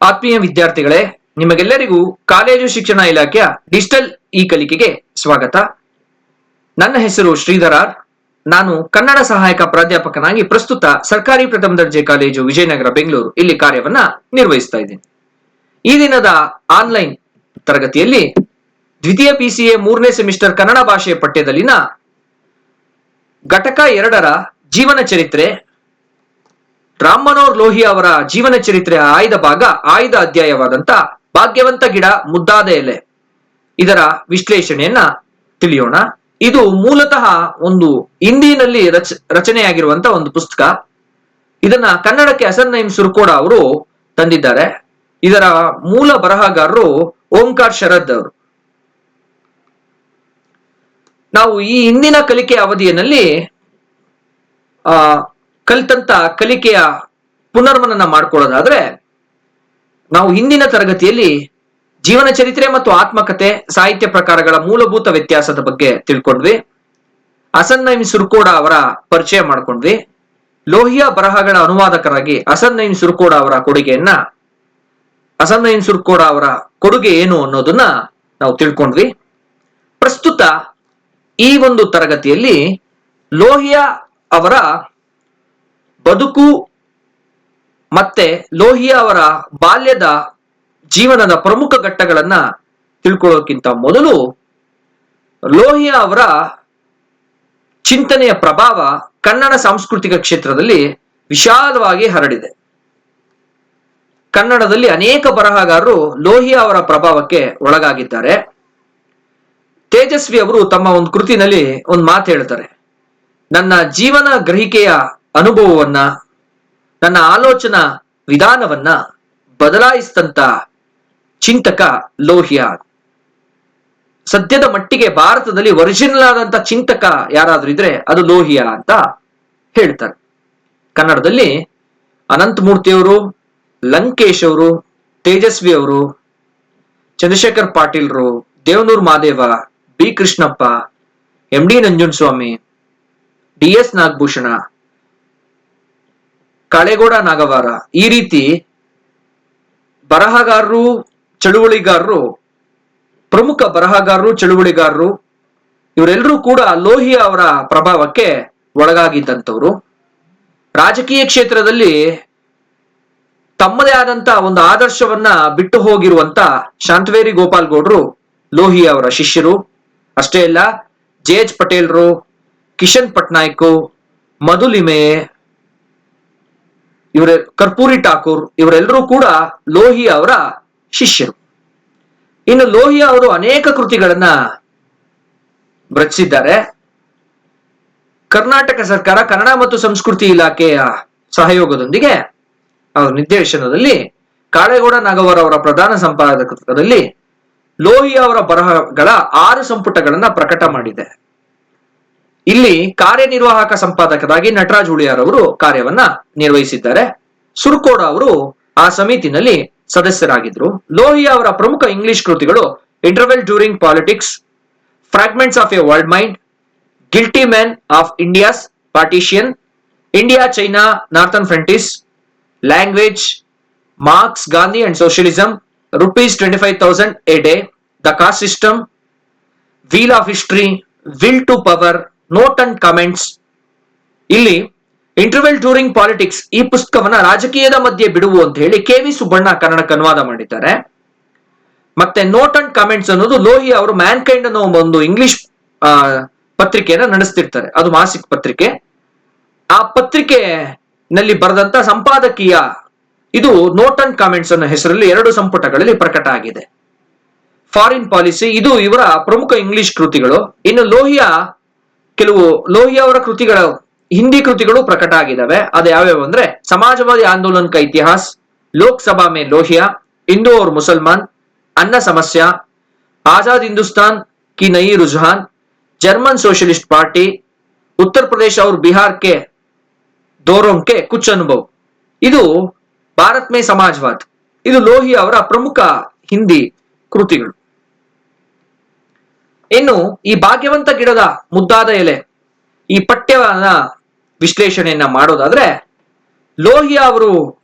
ಆತ್ಮೀಯ ವಿದ್ಯಾರ್ಥಿಗಳೇ, ನಿಮಗೆಲ್ಲರಿಗೂ ಕಾಲೇಜು ಶಿಕ್ಷಣ ಇಲಾಖೆಯ ಡಿಜಿಟಲ್ ಇ ಕಲಿಕೆಗೆ ಸ್ವಾಗತ. ನನ್ನ ಹೆಸರು ಶ್ರೀಧರ್. ನಾನು ಕನ್ನಡ ಸಹಾಯಕ ಪ್ರಾಧ್ಯಾಪಕನಾಗಿ ಪ್ರಸ್ತುತ ಸರ್ಕಾರಿ ಪ್ರಥಮ ದರ್ಜೆ ಕಾಲೇಜು ವಿಜಯನಗರ ಬೆಂಗಳೂರು ಇಲ್ಲಿ ಕಾರ್ಯವನ್ನ ನಿರ್ವಹಿಸ್ತಾ ಇದ್ದೀನಿ. ಈ ದಿನದ ಆನ್ಲೈನ್ ತರಗತಿಯಲ್ಲಿ ದ್ವಿತೀಯ PCA 3ನೇ ಸೆಮಿಸ್ಟರ್ ಕನ್ನಡ ಭಾಷೆಯ ಪಠ್ಯದಲ್ಲಿನ ಘಟಕ 2ರ ಜೀವನ ಚರಿತ್ರೆ, ರಾಮ್ ಮನೋಹರ್ ಲೋಹಿಯಾ ಅವರ ಜೀವನ ಚರಿತ್ರೆಯ ಆಯ್ದ ಭಾಗ, ಆಯ್ದ ಅಧ್ಯಾಯವಾದಂತ ಭಾಗ್ಯವಂತ ಗಿಡ ಮುದ್ದಾದ ಎಲೆ, ಇದರ ವಿಶ್ಲೇಷಣೆಯನ್ನ ತಿಳಿಯೋಣ. ಇದು ಮೂಲತಃ ಒಂದು ಹಿಂದಿನಲ್ಲಿ ರಚನೆಯಾಗಿರುವಂತಹ ಒಂದು ಪುಸ್ತಕ. ಇದನ್ನ ಕನ್ನಡಕ್ಕೆ ಹಸನ್ ನঈಂ ಸುರ್ಕೋಡ ಅವರು ತಂದಿದ್ದಾರೆ. ಇದರ ಮೂಲ ಬರಹಗಾರರು ಓಂಕಾರ್ ಶರದ್ ಅವರು. ನಾವು ಈ ಹಿಂದಿನ ಕಲಿಕೆಯ ಅವಧಿಯಲ್ಲಿ ಕಲಿತಂತ ಕಲಿಕೆಯ ಪುನರ್ಮನನ ಮಾಡ್ಕೊಳ್ಳೋದಾದ್ರೆ, ನಾವು ಹಿಂದಿನ ತರಗತಿಯಲ್ಲಿ ಜೀವನ ಚರಿತ್ರೆ ಮತ್ತು ಆತ್ಮಕಥೆ ಸಾಹಿತ್ಯ ಪ್ರಕಾರಗಳ ಮೂಲಭೂತ ವ್ಯತ್ಯಾಸದ ಬಗ್ಗೆ ತಿಳ್ಕೊಂಡ್ವಿ. ಹಸನ್ ನঈಂ ಸುರ್ಕೋಡ ಅವರ ಪರಿಚಯ ಮಾಡ್ಕೊಂಡ್ವಿ. ಲೋಹಿಯಾ ಬರಹಗಳ ಅನುವಾದಕರಾಗಿ ಹಸನ್ ನঈಂ ಸುರ್ಕೋಡ ಅವರ ಕೊಡುಗೆ ಏನು ಅನ್ನೋದನ್ನ ನಾವು ತಿಳ್ಕೊಂಡ್ವಿ. ಪ್ರಸ್ತುತ ಈ ಒಂದು ತರಗತಿಯಲ್ಲಿ ಲೋಹಿಯಾ ಅವರ ಬದುಕು ಮತ್ತೆ ಲೋಹಿಯಾ ಅವರ ಬಾಲ್ಯದ ಜೀವನದ ಪ್ರಮುಖ ಘಟ್ಟಗಳನ್ನ ತಿಳ್ಕೊಳ್ಳೋಕ್ಕಿಂತ ಮೊದಲು, ಲೋಹಿಯಾ ಅವರ ಚಿಂತನೆಯ ಪ್ರಭಾವ ಕನ್ನಡ ಸಾಂಸ್ಕೃತಿಕ ಕ್ಷೇತ್ರದಲ್ಲಿ ವಿಶಾಲವಾಗಿ ಹರಡಿದೆ. ಕನ್ನಡದಲ್ಲಿ ಅನೇಕ ಬರಹಗಾರರು ಲೋಹಿಯಾ ಅವರ ಪ್ರಭಾವಕ್ಕೆ ಒಳಗಾಗಿದ್ದಾರೆ. ತೇಜಸ್ವಿ ಅವರು ತಮ್ಮ ಒಂದು ಕೃತಿನಲ್ಲಿ ಒಂದು ಮಾತು ಹೇಳ್ತಾರೆ, ನನ್ನ ಜೀವನ ಗ್ರಹಿಕೆಯ ಅನುಭವವನ್ನ, ನನ್ನ ಆಲೋಚನಾ ವಿಧಾನವನ್ನ ಬದಲಾಯಿಸಿದಂತ ಚಿಂತಕ ಲೋಹಿಯಾ. ಸದ್ಯದ ಮಟ್ಟಿಗೆ ಭಾರತದಲ್ಲಿ ಒರಿಜಿನಲ್ ಆದಂತ ಚಿಂತಕ ಯಾರಾದ್ರೂ ಇದ್ರೆ ಅದು ಲೋಹಿಯಾ ಅಂತ ಹೇಳ್ತಾರೆ. ಕನ್ನಡದಲ್ಲಿ ಅನಂತಮೂರ್ತಿಯವರು, ಲಂಕೇಶ್ ಅವರು, ತೇಜಸ್ವಿ ಅವರು, ಚಂದ್ರಶೇಖರ್ ಪಾಟೀಲ್ರು, Devanur Madeva, B Krishnappa, MD Nanjundaswamy, DS Nagabhushana, Kalegowda Nagavara, ಈ ರೀತಿ ಬರಹಗಾರರು, ಚಳುವಳಿಗಾರರು, ಪ್ರಮುಖ ಬರಹಗಾರರು, ಚಳುವಳಿಗಾರರು ಇವರೆಲ್ಲರೂ ಕೂಡ ಲೋಹಿಯಾ ಅವರ ಪ್ರಭಾವಕ್ಕೆ ಒಳಗಾಗಿದ್ದಂಥವ್ರು. ರಾಜಕೀಯ ಕ್ಷೇತ್ರದಲ್ಲಿ ತಮ್ಮದೇ ಆದಂತ ಒಂದು ಆದರ್ಶವನ್ನ ಬಿಟ್ಟು ಹೋಗಿರುವಂತ ಶಾಂತವೇರಿ ಗೋಪಾಲ್ ಗೌಡ್ರು ಲೋಹಿಯಾ ಅವರ ಶಿಷ್ಯರು. ಅಷ್ಟೇ ಅಲ್ಲ, JH ಪಟೇಲ್ರು, ಕಿಶನ್ ಪಟ್ನಾಯ್ಕ್, ಮಧುಲಿಮೆ, ಕರ್ಪೂರಿ ಠಾಕೂರ್ ಇವರೆಲ್ಲರೂ ಕೂಡ ಲೋಹಿಯಾ ಅವರ ಶಿಷ್ಯರು. ಇನ್ನು ಲೋಹಿಯಾ ಅವರು ಅನೇಕ ಕೃತಿಗಳನ್ನ ರಚಿಸಿದ್ದಾರೆ. ಕರ್ನಾಟಕ ಸರ್ಕಾರ ಕನ್ನಡ ಮತ್ತು ಸಂಸ್ಕೃತಿ ಇಲಾಖೆಯ ಸಹಯೋಗದೊಂದಿಗೆ ಅವರ ನಿರ್ದೇಶನದಲ್ಲಿ ಕಾಳೇಗೌಡ ನಾಗವಾರ ಅವರ ಪ್ರಧಾನ ಸಂಪಾದಕತ್ವದಲ್ಲಿ ಲೋಹಿಯಾ ಅವರ ಬರಹಗಳ 6 ಸಂಪುಟಗಳನ್ನ ಪ್ರಕಟ ಮಾಡಿದೆ. ಇಲ್ಲಿ ಕಾರ್ಯನಿರ್ವಾಹಕ ಸಂಪಾದಕರಾಗಿ ನಟರಾಜ್ ಹುಳಿಯಾರ್ ಅವರು ಕಾರ್ಯವನ್ನ ನಿರ್ವಹಿಸಿದ್ದಾರೆ. ಸುರ್ಕೋಡ ಅವರು ಆ ಸಮಿತಿನಲ್ಲಿ ಸದಸ್ಯರಾಗಿದ್ರು. ಲೋಹಿಯಾ ಅವರ ಪ್ರಮುಖ ಇಂಗ್ಲಿಷ್ ಕೃತಿಗಳು interval during politics, fragments of a world mind, guilty man of India's partition, India China northern frontiers, language, Marx, Gandhi and socialism, ₹25,000 a day, the caste system, wheel of history, will to power, notes and comments. ಇಲ್ಲಿ interval during politics ಈ ಪುಸ್ತಕವನ್ನ ರಾಜಕೀಯದ ಮಧ್ಯೆ ಬಿಡುವು ಅಂತ ಹೇಳಿ KV Subbanna ಕನ್ನಡಕ್ಕೆ ಅನುವಾದ ಮಾಡಿದ್ದಾರೆ. ಮತ್ತೆ ನೋಟ್ ಅಂಡ್ ಕಮೆಂಟ್ಸ್ ಅನ್ನೋದು ಲೋಹಿಯಾ ಅವರು ಮ್ಯಾನ್ಕೈಂಡ್ ಅನ್ನೋ ಒಂದು ಇಂಗ್ಲಿಷ್ ಪತ್ರಿಕೆಯನ್ನ ನಡೆಸ್ತಿರ್ತಾರೆ. ಅದು ಮಾಸಿಕ ಪತ್ರಿಕೆ. ಆ ಪತ್ರಿಕೆನಲ್ಲಿ ಬರೆದಂತ ಸಂಪಾದಕೀಯ ಇದು ನೋಟ್ ಅಂಡ್ ಕಾಮೆಂಟ್ಸ್ ಅನ್ನೋ ಹೆಸರಲ್ಲಿ 2 ಸಂಪುಟಗಳಲ್ಲಿ ಪ್ರಕಟ ಆಗಿದೆ. ಫಾರಿನ್ ಪಾಲಿಸಿ, ಇದು ಇವರ ಪ್ರಮುಖ ಇಂಗ್ಲಿಷ್ ಕೃತಿಗಳು. ಇನ್ನು ಲೋಹಿಯಾ ಅವರ ಕೃತಿಗಳು, ಹಿಂದಿ ಕೃತಿಗಳು ಪ್ರಕಟ ಆಗಿದ್ದಾವೆ. ಅದು ಯಾವ್ಯಾವ ಅಂದ್ರೆ ಸಮಾಜವಾದಿ ಆಂದೋಲನ್ ಕಾ ಇತಿಹಾಸ್, ಲೋಕಸಭಾ ಮೇ ಲೋಹಿಯಾ, ಹಿಂದೂ और ಮುಸಲ್ಮಾನ್, ಅನ್ನ ಸಮಸ್ಯಾ, ಆಜಾದ್ ಹಿಂದೂಸ್ತಾನ್ ಕಿ ನಯಿ ರುಜಾನ್, German socialist party, Uttar Pradesh और ಬಿಹಾರ್ ಕೆ ದೋರೋಂ ಕೆ ಕುಚ್ ಅನುಭವ್, ಇದು ಭಾರತ್ ಮೇ ಸಮಾಜವಾದ್. ಇದು ಲೋಹಿಯಾ ಅವರ ಪ್ರಮುಖ ಹಿಂದಿ ಕೃತಿಗಳು. ಇನ್ನು ಈ ಭಾಗ್ಯವಂತ ಗಿಡದ ಮುದ್ದಾದ ಎಲೆ ಈ ಪಠ್ಯವನ್ನ ವಿಶ್ಲೇಷಣೆಯನ್ನ ಮಾಡೋದಾದ್ರೆ, ಲೋಹಿಯಾ ಅವರು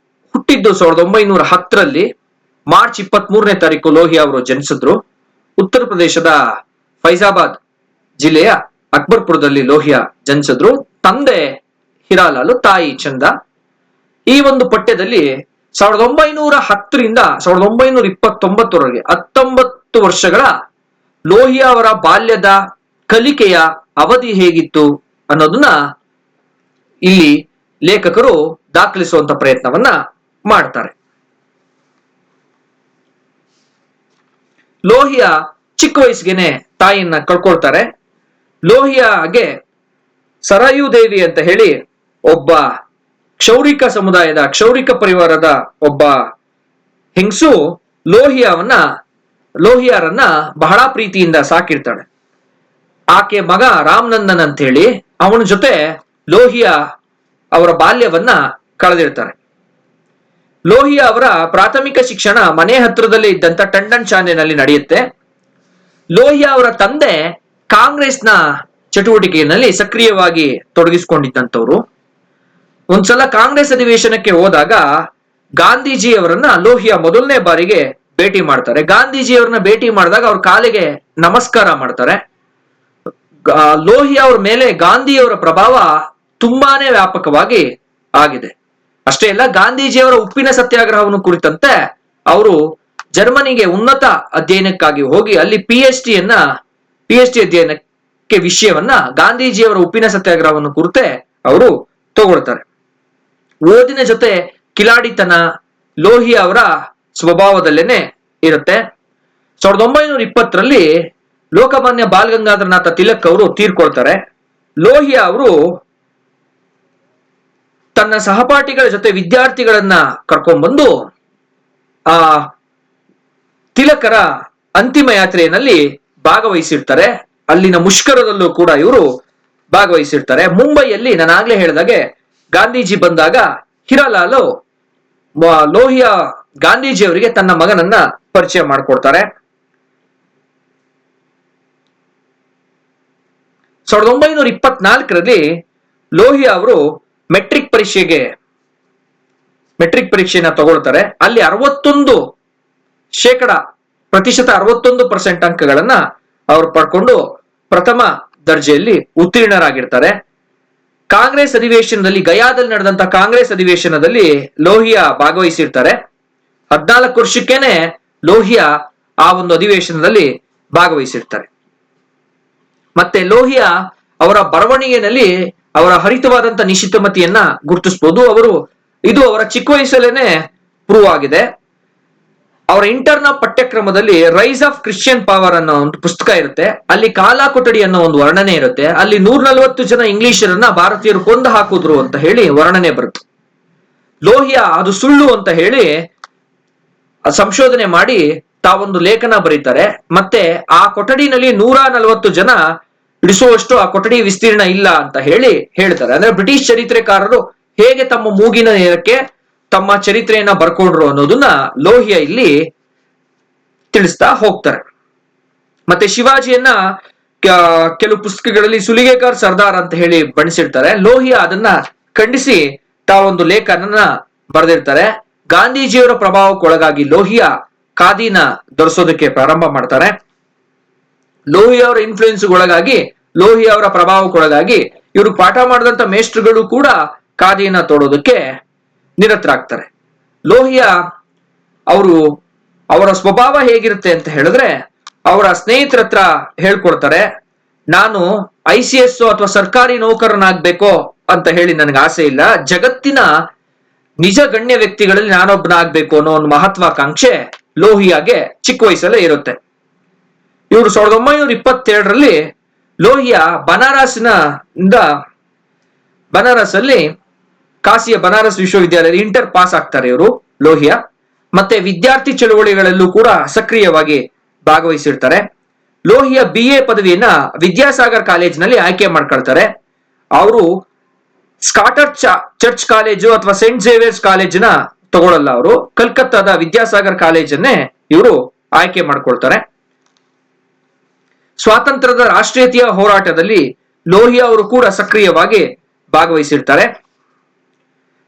ಹುಟ್ಟಿದ್ದು 1910ರಲ್ಲಿ ಮಾರ್ಚ್ 23ನೇ ತಾರೀಕು ಲೋಹಿಯಾ ಅವರು ಜನಿಸಿದ್ರು. ಉತ್ತರ ಪ್ರದೇಶದ ಫೈಜಾಬಾದ್ ಜಿಲ್ಲೆಯ ಅಕ್ಬರ್ಪುರದಲ್ಲಿ ಲೋಹಿಯಾ ಜನಿಸಿದ್ರು. ತಂದೆ ಹಿರಾಲಾಲು, ತಾಯಿ ಚಂದ. ಈ ಒಂದು ಪಠ್ಯದಲ್ಲಿ 1910ರಿಂದ 1929ವರೆಗೆ 19 ವರ್ಷಗಳ ಲೋಹಿಯಾ ಅವರ ಬಾಲ್ಯದ ಕಲಿಕೆಯ ಅವಧಿ ಹೇಗಿತ್ತು ಅನ್ನೋದನ್ನ ಇಲ್ಲಿ ಲೇಖಕರು ದಾಖಲಿಸುವಂತ ಪ್ರಯತ್ನವನ್ನ ಮಾಡ್ತಾರೆ. ಲೋಹಿಯಾ ಚಿಕ್ಕ ವಯಸ್ಸಿಗೆನೆ ತಾಯಿಯನ್ನ ಕಳ್ಕೊಳ್ತಾರೆ. ಲೋಹಿಯಾಗೆ ಸರಾಯು ದೇವಿ ಅಂತ ಹೇಳಿ ಒಬ್ಬ ಕ್ಷೌರಿಕ ಸಮುದಾಯದ, ಕ್ಷೌರಿಕ ಪರಿವಾರದ ಒಬ್ಬ ಹೆಂಗಸು ಲೋಹಿಯಾರನ್ನ ಬಹಳ ಪ್ರೀತಿಯಿಂದ ಸಾಕಿರ್ತಾಳೆ. ಆಕೆ ಮಗ ರಾಮನಂದನ್ ಅಂತ ಹೇಳಿ ಅವನ ಜೊತೆ ಲೋಹಿಯಾ ಅವರ ಬಾಲ್ಯವನ್ನ ಕಳೆದಿರ್ತಾರೆ. ಲೋಹಿಯಾ ಅವರ ಪ್ರಾಥಮಿಕ ಶಿಕ್ಷಣ ಮನೆ ಹತ್ರದಲ್ಲೇ ಇದ್ದಂತ ಟಂಡನ್ ಶಾಲೆನಲ್ಲಿ ನಡೆಯುತ್ತೆ. ಲೋಹಿಯಾ ಅವರ ತಂದೆ ಕಾಂಗ್ರೆಸ್ನ ಚಟುವಟಿಕೆಯಲ್ಲಿ ಸಕ್ರಿಯವಾಗಿ ತೊಡಗಿಸಿಕೊಂಡಿದ್ದಂಥವ್ರು. ಒಂದ್ಸಲ ಕಾಂಗ್ರೆಸ್ ಅಧಿವೇಶನಕ್ಕೆ ಹೋದಾಗ ಗಾಂಧೀಜಿಯವರನ್ನ ಲೋಹಿಯಾ ಮೊದಲನೇ ಬಾರಿಗೆ ಭೇಟಿ ಮಾಡ್ತಾರೆ. ಗಾಂಧೀಜಿಯವರನ್ನ ಭೇಟಿ ಮಾಡಿದಾಗ ಅವ್ರ ಕಾಲಿಗೆ ನಮಸ್ಕಾರ ಮಾಡ್ತಾರೆ. ಲೋಹಿಯಾ ಅವ್ರ ಮೇಲೆ ಗಾಂಧಿಯವರ ಪ್ರಭಾವ ತುಂಬಾನೇ ವ್ಯಾಪಕವಾಗಿ ಆಗಿದೆ. ಅಷ್ಟೇ ಅಲ್ಲ, ಗಾಂಧೀಜಿಯವರ ಉಪ್ಪಿನ ಸತ್ಯಾಗ್ರಹವನ್ನು ಕುರಿತಂತೆ ಅವರು ಜರ್ಮನಿಗೆ ಉನ್ನತ ಅಧ್ಯಯನಕ್ಕಾಗಿ ಹೋಗಿ ಅಲ್ಲಿ PhD ಅಧ್ಯಯನಕ್ಕೆ ವಿಷಯವನ್ನ ಗಾಂಧೀಜಿಯವರ ಉಪ್ಪಿನ ಸತ್ಯಾಗ್ರಹವನ್ನು ಕುರಿತೆ ಅವರು ತಗೊಳ್ತಾರೆ. ಓದಿನ ಜೊತೆ ಕಿಲಾಡಿತನ ಲೋಹಿಯಾ ಅವರ ಸ್ವಭಾವದಲ್ಲೇನೆ ಇರುತ್ತೆ. 1920ರಲ್ಲಿ ಲೋಕಮಾನ್ಯ ಬಾಲ್ ಗಂಗಾಧರನಾಥ ತಿಲಕ್ ಅವರು ತೀರ್ಕೊಳ್ತಾರೆ. ಲೋಹಿಯಾ ಅವರು ತನ್ನ ಸಹಪಾಠಿಗಳ ಜೊತೆ ವಿದ್ಯಾರ್ಥಿಗಳನ್ನ ಕರ್ಕೊಂಡ್ಬಂದು ಆ ತಿಲಕರ ಅಂತಿಮ ಯಾತ್ರೆಯಲ್ಲಿ ಭಾಗವಹಿಸಿರ್ತಾರೆ. ಅಲ್ಲಿನ ಮುಷ್ಕರದಲ್ಲೂ ಕೂಡ ಇವರು ಭಾಗವಹಿಸಿರ್ತಾರೆ. ಮುಂಬೈಯಲ್ಲಿ ನಾನು ಆಗ್ಲೇ ಹೇಳಿದಾಗೆ ಗಾಂಧೀಜಿ ಬಂದಾಗ ಹಿರಾಲಾಲು ಲೋಹಿಯಾ ಗಾಂಧೀಜಿ ಅವರಿಗೆ ತನ್ನ ಮಗನನ್ನ ಪರಿಚಯ ಮಾಡಿಕೊಡ್ತಾರೆ. 1924ರಲ್ಲಿ ಲೋಹಿಯಾ ಅವರು ಮೆಟ್ರಿಕ್ ಪರೀಕ್ಷೆಯನ್ನ ತಗೊಳ್ತಾರೆ. ಅಲ್ಲಿ 61% ಅಂಕಗಳನ್ನ ಅವರು ಪಡ್ಕೊಂಡು ಪ್ರಥಮ ದರ್ಜೆಯಲ್ಲಿ ಉತ್ತೀರ್ಣರಾಗಿರ್ತಾರೆ. ಕಾಂಗ್ರೆಸ್ ಅಧಿವೇಶನದಲ್ಲಿ, ಗಯಾದಲ್ಲಿ ನಡೆದಂತ ಕಾಂಗ್ರೆಸ್ ಅಧಿವೇಶನದಲ್ಲಿ ಲೋಹಿಯಾ ಭಾಗವಹಿಸಿರ್ತಾರೆ. 14 ವರ್ಷಕ್ಕೇನೆ ಲೋಹಿಯಾ ಆ ಒಂದು ಅಧಿವೇಶನದಲ್ಲಿ ಭಾಗವಹಿಸಿರ್ತಾರೆ. ಮತ್ತೆ ಲೋಹಿಯಾ ಅವರ ಬರವಣಿಗೆಯಲ್ಲಿ ಅವರ ಹರಿತವಾದಂತ ನಿಶಿತಮತಿಯನ್ನ ಗುರುತಿಸಬಹುದು. ಇದು ಅವರ ಚಿಕ್ಕ ವಯಸ್ಸಲ್ಲೇನೆ ಪ್ರೂವ್ ಆಗಿದೆ. ಅವರ ಇಂಟರ್ನ ಪಠ್ಯಕ್ರಮದಲ್ಲಿ ರೈಸ್ ಆಫ್ ಕ್ರಿಶ್ಚಿಯನ್ ಪವರ್ ಅನ್ನೋ ಒಂದು ಪುಸ್ತಕ ಇರುತ್ತೆ. ಅಲ್ಲಿ ಕಾಲಾ ಕೊಠಡಿ ಅನ್ನೋ ಒಂದು ವರ್ಣನೆ ಇರುತ್ತೆ. ಅಲ್ಲಿ 140 ಜನ ಇಂಗ್ಲಿಷರನ್ನ ಭಾರತೀಯರು ಕೊಂದು ಹಾಕಿದ್ರು ಅಂತ ಹೇಳಿ ವರ್ಣನೆ ಬರುತ್ತೆ. ಲೋಹಿಯಾ ಅದು ಸುಳ್ಳು ಅಂತ ಹೇಳಿ ಸಂಶೋಧನೆ ಮಾಡಿ ತಾವೊಂದು ಲೇಖನ ಬರೀತಾರೆ. ಮತ್ತೆ ಆ ಕೊಠಡಿನಲ್ಲಿ 140 ಜನ ಇಡಿಸುವಷ್ಟು ಆ ಕೊಠಡಿ ವಿಸ್ತೀರ್ಣ ಇಲ್ಲ ಅಂತ ಹೇಳ್ತಾರೆ. ಅಂದ್ರೆ ಬ್ರಿಟಿಷ್ ಚರಿತ್ರೆಕಾರರು ಹೇಗೆ ತಮ್ಮ ಮೂಗಿನ ನೇರಕ್ಕೆ ತಮ್ಮ ಚರಿತ್ರೆಯನ್ನ ಬರ್ಕೊಂಡ್ರು ಅನ್ನೋದನ್ನ ಲೋಹಿಯಾ ಇಲ್ಲಿ ತಿಳಿಸ್ತಾ ಹೋಗ್ತಾರೆ. ಮತ್ತೆ ಶಿವಾಜಿಯನ್ನ ಕೆಲವು ಪುಸ್ತಕಗಳಲ್ಲಿ ಸುಲಿಗೆಕಾರ್ ಸರ್ದಾರ್ ಅಂತ ಹೇಳಿ ಬಣ್ಣಿಸಿರ್ತಾರೆ. ಲೋಹಿಯಾ ಅದನ್ನ ಖಂಡಿಸಿ ತಾವೊಂದು ಲೇಖನ ಬರೆದಿರ್ತಾರೆ. ಗಾಂಧೀಜಿಯವರ ಪ್ರಭಾವಕ್ಕೊಳಗಾಗಿ ಲೋಹಿಯಾ ಖಾದಿನ ಧರಿಸೋದಕ್ಕೆ ಪ್ರಾರಂಭ ಮಾಡ್ತಾರೆ. ಲೋಹಿಯಾ ಅವರ ಇನ್ಫ್ಲೂಯೆನ್ಸ್ಗೊಳಗಾಗಿ, ಲೋಹಿಯಾ ಅವರ ಪ್ರಭಾವಕ್ಕೊಳಗಾಗಿ ಇವರು ಪಾಠ ಮಾಡಿದಂತ ಮೇಷ್ಟ್ರುಗಳು ಕೂಡ ಖಾದಿಯನ್ನ ತೊಡೋದಕ್ಕೆ ನಿರತರಾಗ್ತಾರೆ. ಲೋಹಿಯಾ ಅವರ ಸ್ವಭಾವ ಹೇಗಿರುತ್ತೆ ಅಂತ ಹೇಳಿದ್ರೆ, ಅವರ ಸ್ನೇಹಿತರ ಹತ್ರ ಹೇಳ್ಕೊಡ್ತಾರೆ, ನಾನು ICS ಅಥವಾ ಸರ್ಕಾರಿ ನೌಕರನಾಗ್ಬೇಕೋ ಅಂತ ಹೇಳಿ ನನಗೆ ಆಸೆ ಇಲ್ಲ, ಜಗತ್ತಿನ ನಿಜ ಗಣ್ಯ ವ್ಯಕ್ತಿಗಳಲ್ಲಿ ನಾನೊಬ್ಬನಾಗ್ಬೇಕು ಅನ್ನೋ ಒಂದು ಮಹತ್ವಾಕಾಂಕ್ಷೆ ಲೋಹಿಯಾಗೆ ಚಿಕ್ಕ ವಯಸ್ಸಲ್ಲೇ ಇರುತ್ತೆ. ಇವರು 1922ರಲ್ಲಿ ಲೋಹಿಯಾ ಬನಾರಸ್ಸಲ್ಲಿ ಕಾಸಿಯ ಬನಾರಸ್ ವಿಶ್ವವಿದ್ಯಾಲಯದ ಇಂಟರ್ ಪಾಸ್ ಆಗ್ತಾರೆ ಇವರು ಲೋಹಿಯಾ. ಮತ್ತೆ ವಿದ್ಯಾರ್ಥಿ ಚಳುವಳಿಗಳಲ್ಲೂ ಕೂಡ ಸಕ್ರಿಯವಾಗಿ ಭಾಗವಹಿಸಿರ್ತಾರೆ. ಲೋಹಿಯಾ BA ಪದವಿಯನ್ನ ವಿದ್ಯಾಸಾಗರ್ ಕಾಲೇಜಿನಲ್ಲಿ ಆಯ್ಕೆ ಮಾಡ್ಕೊಳ್ತಾರೆ. ಅವರು ಸ್ಕಾಟರ್ ಚರ್ಚ್ ಕಾಲೇಜು ಅಥವಾ ಸೆಂಟ್ ಝೇವಿಯರ್ಸ್ ಕಾಲೇಜಿನ ತಗೊಳ್ಳಲ್ಲ. ಅವರು ಕಲ್ಕತ್ತಾದ ವಿದ್ಯಾಸಾಗರ್ ಕಾಲೇಜನ್ನೇ ಇವರು ಆಯ್ಕೆ ಮಾಡ್ಕೊಳ್ತಾರೆ. ಸ್ವಾತಂತ್ರ್ಯದ ರಾಷ್ಟ್ರೀಯತೆಯ ಹೋರಾಟದಲ್ಲಿ ಲೋಹಿಯಾ ಅವರು ಕೂಡ ಸಕ್ರಿಯವಾಗಿ ಭಾಗವಹಿಸಿರ್ತಾರೆ.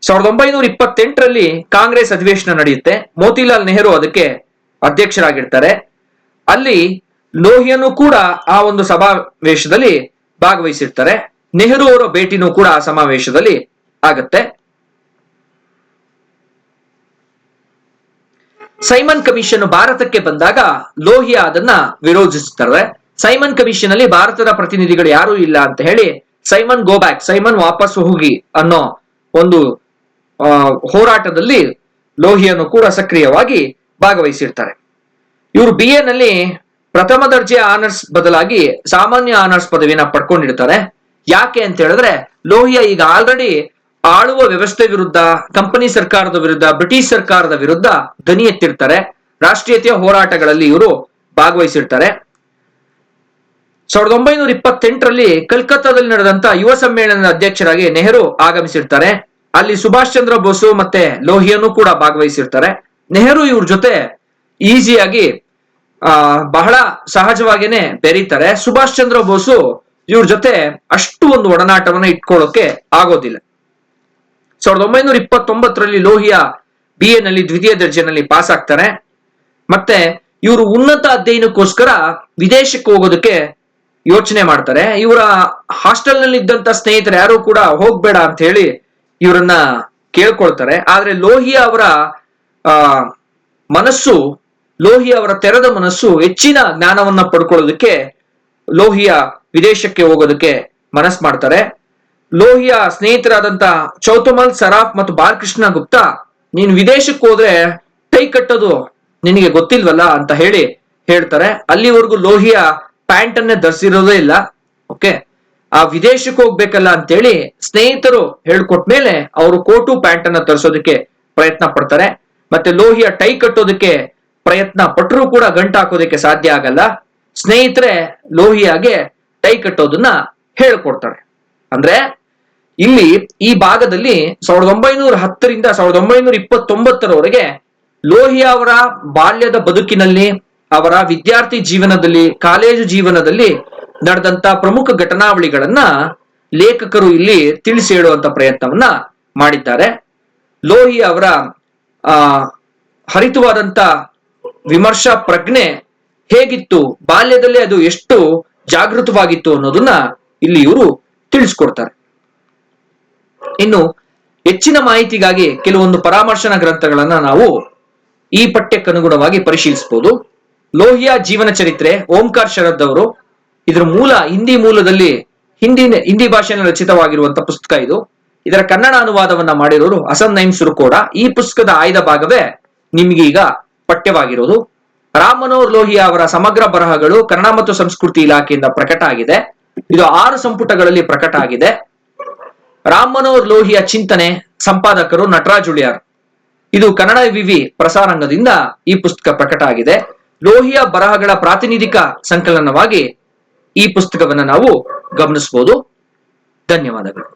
1928ರಲ್ಲಿ ಕಾಂಗ್ರೆಸ್ ಅಧಿವೇಶನ ನಡೆಯುತ್ತೆ. ಮೋತಿಲಾಲ್ ನೆಹರು ಅದಕ್ಕೆ ಅಧ್ಯಕ್ಷರಾಗಿರ್ತಾರೆ. ಅಲ್ಲಿ ಲೋಹಿಯನ್ನು ಕೂಡ ಆ ಒಂದು ಸಮಾವೇಶದಲ್ಲಿ ಭಾಗವಹಿಸಿರ್ತಾರೆ. ನೆಹರು ಅವರ ಭೇಟಿನೂ ಕೂಡ ಆ ಸಮಾವೇಶದಲ್ಲಿ ಆಗತ್ತೆ. ಸೈಮನ್ ಕಮಿಷನ್ ಭಾರತಕ್ಕೆ ಬಂದಾಗ ಲೋಹಿಯಾ ಅದನ್ನ ವಿರೋಧಿಸುತ್ತಾರೆ. ಸೈಮನ್ ಕಮಿಷನ್ ಅಲ್ಲಿ ಭಾರತದ ಪ್ರತಿನಿಧಿಗಳು ಯಾರೂ ಇಲ್ಲ ಅಂತ ಹೇಳಿ ಸೈಮನ್ ಗೋ ಬ್ಯಾಕ್, ಸೈಮನ್ ವಾಪಸ್ ಹೋಗಿ ಅನ್ನೋ ಒಂದು ಹೋರಾಟದಲ್ಲಿ ಲೋಹಿಯನ್ನು ಕೂಡ ಸಕ್ರಿಯವಾಗಿ ಭಾಗವಹಿಸಿರ್ತಾರೆ. ಇವರು BA ನಲ್ಲಿ ಪ್ರಥಮ ದರ್ಜೆ ಆನರ್ಸ್ ಬದಲಾಗಿ ಸಾಮಾನ್ಯ ಆನರ್ಸ್ ಪದವಿನ ಪಡ್ಕೊಂಡಿರ್ತಾರೆ. ಯಾಕೆ ಅಂತ ಹೇಳಿದ್ರೆ ಲೋಹಿಯಾ ಈಗ ಆಲ್ರೆಡಿ ಆಳುವ ವ್ಯವಸ್ಥೆ ವಿರುದ್ಧ, ಕಂಪನಿ ಸರ್ಕಾರದ ವಿರುದ್ಧ, ಬ್ರಿಟಿಷ್ ಸರ್ಕಾರದ ವಿರುದ್ಧ ಧ್ವನಿ ಎತ್ತಿರ್ತಾರೆ. ರಾಷ್ಟ್ರೀಯತೆಯ ಹೋರಾಟಗಳಲ್ಲಿ ಇವರು ಭಾಗವಹಿಸಿರ್ತಾರೆ. 1928ರಲ್ಲಿ ಕಲ್ಕತ್ತಾದಲ್ಲಿ ನಡೆದಂತ ಯುವ ಸಮ್ಮೇಳನದ ಅಧ್ಯಕ್ಷರಾಗಿ ನೆಹರು ಆಗಮಿಸಿರ್ತಾರೆ. ಅಲ್ಲಿ ಸುಭಾಷ್ ಚಂದ್ರ ಬೋಸ್ ಮತ್ತೆ ಲೋಹಿಯನ್ನು ಕೂಡ ಭಾಗವಹಿಸಿರ್ತಾರೆ. ನೆಹರು ಇವ್ರ ಜೊತೆ ಈಸಿಯಾಗಿ ಬಹಳ ಸಹಜವಾಗಿನೇ ಬೆರೀತಾರೆ. ಸುಭಾಷ್ ಚಂದ್ರ ಬೋಸ್ ಇವ್ರ ಜೊತೆ ಅಷ್ಟು ಒಂದು ಒಡನಾಟವನ್ನ ಇಟ್ಕೊಳ್ಳೋಕೆ ಆಗೋದಿಲ್ಲ. 1929ರಲ್ಲಿ ಲೋಹಿಯಾ BA ನಲ್ಲಿ ದ್ವಿತೀಯ ದರ್ಜೆನಲ್ಲಿ ಪಾಸ್ ಆಗ್ತಾರೆ. ಮತ್ತೆ ಇವರು ಉನ್ನತ ಅಧ್ಯಯನಕ್ಕೋಸ್ಕರ ವಿದೇಶಕ್ಕೆ ಹೋಗೋದಕ್ಕೆ ಯೋಚನೆ ಮಾಡ್ತಾರೆ. ಇವರ ಹಾಸ್ಟೆಲ್ ನಲ್ಲಿ ಇದ್ದಂತ ಸ್ನೇಹಿತರು ಯಾರು ಕೂಡ ಹೋಗ್ಬೇಡ ಅಂತ ಹೇಳಿ ಇವರನ್ನ ಕೇಳ್ಕೊಳ್ತಾರೆ. ಆದ್ರೆ ಲೋಹಿಯಾ ಅವರ ಲೋಹಿಯಾ ಅವರ ತೆರೆದ ಮನಸ್ಸು ಹೆಚ್ಚಿನ ಜ್ಞಾನವನ್ನ ಪಡ್ಕೊಳ್ಳೋದಕ್ಕೆ ಲೋಹಿಯಾ ವಿದೇಶಕ್ಕೆ ಹೋಗೋದಕ್ಕೆ ಮನಸ್ಸು ಮಾಡ್ತಾರೆ. ಲೋಹಿಯಾ ಸ್ನೇಹಿತರಾದಂತ ಚೌತಮಲ್ ಸರಾಫ್ ಮತ್ತು ಬಾಲಕೃಷ್ಣ ಗುಪ್ತಾ, ನೀನು ವಿದೇಶಕ್ಕೆ ಹೋದ್ರೆ ಟೈ ಕಟ್ಟೋದು ನಿನಗೆ ಗೊತ್ತಿಲ್ವಲ್ಲ ಅಂತ ಹೇಳ್ತಾರೆ. ಅಲ್ಲಿವರೆಗೂ ಲೋಹಿಯಾ ಪ್ಯಾಂಟ್ ಅನ್ನೇ ಧರಿಸಿರೋದೇ ಇಲ್ಲ. ಓಕೆ, ಆ ವಿದೇಶಕ್ಕೆ ಹೋಗ್ಬೇಕಲ್ಲ ಅಂತೇಳಿ ಸ್ನೇಹಿತರು ಹೇಳ್ಕೊಟ್ಮೇಲೆ ಅವರು ಕೋಟು ಪ್ಯಾಂಟ್ ಅನ್ನ ತರಿಸೋದಕ್ಕೆ ಪ್ರಯತ್ನ ಪಡ್ತಾರೆ. ಮತ್ತೆ ಲೋಹಿಯಾ ಟೈ ಕಟ್ಟೋದಕ್ಕೆ ಪ್ರಯತ್ನ ಪಟ್ಟರೂ ಕೂಡ ಗಂಟು ಹಾಕೋದಕ್ಕೆ ಸಾಧ್ಯ ಆಗಲ್ಲ. ಸ್ನೇಹಿತರೆ ಲೋಹಿಯಾಗೆ ಟೈ ಕಟ್ಟೋದನ್ನ ಹೇಳ್ಕೊಡ್ತಾರೆ. ಅಂದ್ರೆ ಇಲ್ಲಿ ಈ ಭಾಗದಲ್ಲಿ 1910ರಿಂದ 1929ರವರೆಗೆ ಲೋಹಿಯಾ ಅವರ ಬಾಲ್ಯದ ಬದುಕಿನಲ್ಲಿ, ಅವರ ವಿದ್ಯಾರ್ಥಿ ಜೀವನದಲ್ಲಿ, ಕಾಲೇಜು ಜೀವನದಲ್ಲಿ ನಡೆದಂತ ಪ್ರಮುಖ ಘಟನಾವಳಿಗಳನ್ನ ಲೇಖಕರು ಇಲ್ಲಿ ತಿಳಿಸಿ ಹೇಳುವಂತ ಪ್ರಯತ್ನವನ್ನ ಮಾಡಿದ್ದಾರೆ. ಲೋಹಿಯಾ ಅವರ ಹರಿತವಾದಂತ ವಿಮರ್ಶಾ ಪ್ರಜ್ಞೆ ಹೇಗಿತ್ತು, ಬಾಲ್ಯದಲ್ಲಿ ಅದು ಎಷ್ಟು ಜಾಗೃತವಾಗಿತ್ತು ಅನ್ನೋದನ್ನ ಇಲ್ಲಿ ಇವರು ತಿಳಿಸ್ಕೊಡ್ತಾರೆ. ಇನ್ನು ಹೆಚ್ಚಿನ ಮಾಹಿತಿಗಾಗಿ ಕೆಲವೊಂದು ಪರಾಮರ್ಶನ ಗ್ರಂಥಗಳನ್ನ ನಾವು ಈ ಪಠ್ಯಕ್ಕನುಗುಣವಾಗಿ ಪರಿಶೀಲಿಸಬಹುದು. ಲೋಹಿಯಾ ಜೀವನ ಚರಿತ್ರೆ, ಓಂಕಾರ್ ಶರದ್ ಅವರು. ಇದರ ಮೂಲ ಹಿಂದಿ ಭಾಷೆಯಲ್ಲಿ ರಚಿತವಾಗಿರುವಂತಹ ಪುಸ್ತಕ ಇದು. ಇದರ ಕನ್ನಡ ಅನುವಾದವನ್ನ ಮಾಡಿರೋರು ಹಸನ್ ನೈಮ್ ಸುರ್ಕೋಡ. ಈ ಪುಸ್ತಕದ ಆಯ್ದ ಭಾಗವೇ ನಿಮ್ಗೆ ಈಗ ಪಠ್ಯವಾಗಿರೋದು. ರಾಮ್ ಮನೋಹರ್ ಲೋಹಿಯಾ ಅವರ ಸಮಗ್ರ ಬರಹಗಳು ಕನ್ನಡ ಮತ್ತು ಸಂಸ್ಕೃತಿ ಇಲಾಖೆಯಿಂದ ಪ್ರಕಟ ಆಗಿದೆ. ಇದು 6 ಸಂಪುಟಗಳಲ್ಲಿ ಪ್ರಕಟ ಆಗಿದೆ. ರಾಮ್ ಮನೋಹರ್ ಲೋಹಿಯಾ ಚಿಂತನೆ, ಸಂಪಾದಕರು ನಟರಾಜ್ ಉಳಿಯಾರ್. ಇದು ಕನ್ನಡ ವಿವಿ ಪ್ರಸಾರಾಂಗದಿಂದ ಈ ಪುಸ್ತಕ ಪ್ರಕಟ ಆಗಿದೆ. ಲೋಹಿಯಾ ಬರಹಗಳ ಪ್ರಾತಿನಿಧಿಕ ಸಂಕಲನವಾಗಿ ಈ ಪುಸ್ತಕವನ್ನು ನಾವು ಗಮನಿಸಬಹುದು. ಧನ್ಯವಾದಗಳು.